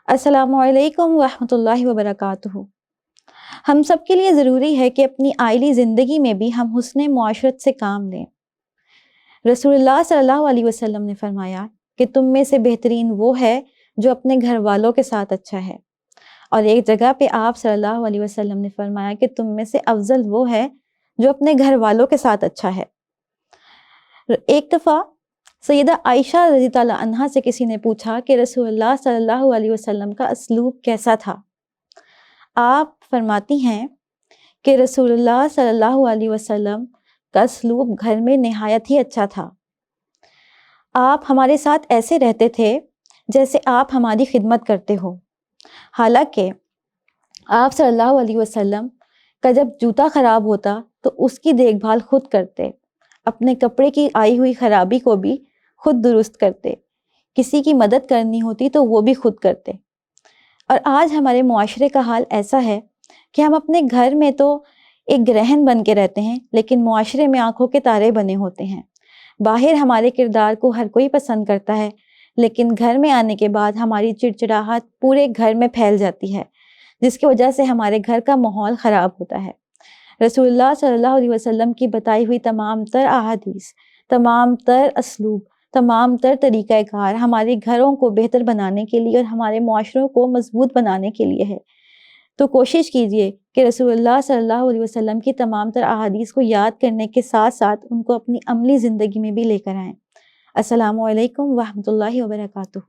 السلام علیکم ورحمۃ اللہ وبرکاتہ۔ ہم سب کے لیے ضروری ہے کہ اپنی آئلی زندگی میں بھی ہم حسن معاشرت سے کام لیں۔ رسول اللہ صلی اللہ علیہ وسلم نے فرمایا کہ تم میں سے بہترین وہ ہے جو اپنے گھر والوں کے ساتھ اچھا ہے، اور ایک جگہ پہ آپ صلی اللہ علیہ وسلم نے فرمایا کہ تم میں سے افضل وہ ہے جو اپنے گھر والوں کے ساتھ اچھا ہے۔ ایک دفعہ سیدہ عائشہ رضی اللہ عنہا سے کسی نے پوچھا کہ رسول اللہ صلی اللہ علیہ وسلم کا اسلوب کیسا تھا؟ آپ فرماتی ہیں کہ رسول اللہ صلی اللہ علیہ وسلم کا اسلوب گھر میں نہایت ہی اچھا تھا۔ آپ ہمارے ساتھ ایسے رہتے تھے جیسے آپ ہماری خدمت کرتے ہو۔ حالانکہ آپ صلی اللہ علیہ وسلم کا جب جوتا خراب ہوتا تو اس کی دیکھ بھال خود کرتے، اپنے کپڑے کی آئی ہوئی خرابی کو بھی خود درست کرتے، کسی کی مدد کرنی ہوتی تو وہ بھی خود کرتے۔ اور آج ہمارے معاشرے کا حال ایسا ہے کہ ہم اپنے گھر میں تو ایک گرہن بن کے رہتے ہیں، لیکن معاشرے میں آنکھوں کے تارے بنے ہوتے ہیں۔ باہر ہمارے کردار کو ہر کوئی پسند کرتا ہے، لیکن گھر میں آنے کے بعد ہماری چڑچڑاہٹ پورے گھر میں پھیل جاتی ہے، جس کی وجہ سے ہمارے گھر کا ماحول خراب ہوتا ہے۔ رسول اللہ صلی اللہ علیہ وسلم کی بتائی ہوئی تمام تر احادیث، تمام تر اسلوب، تمام تر طریقہ کار ہمارے گھروں کو بہتر بنانے کے لیے اور ہمارے معاشروں کو مضبوط بنانے کے لیے ہے۔ تو کوشش کیجئے کہ رسول اللہ صلی اللہ علیہ وسلم کی تمام تر احادیث کو یاد کرنے کے ساتھ ساتھ ان کو اپنی عملی زندگی میں بھی لے کر آئیں۔ السلام علیکم ورحمۃ اللہ وبرکاتہ۔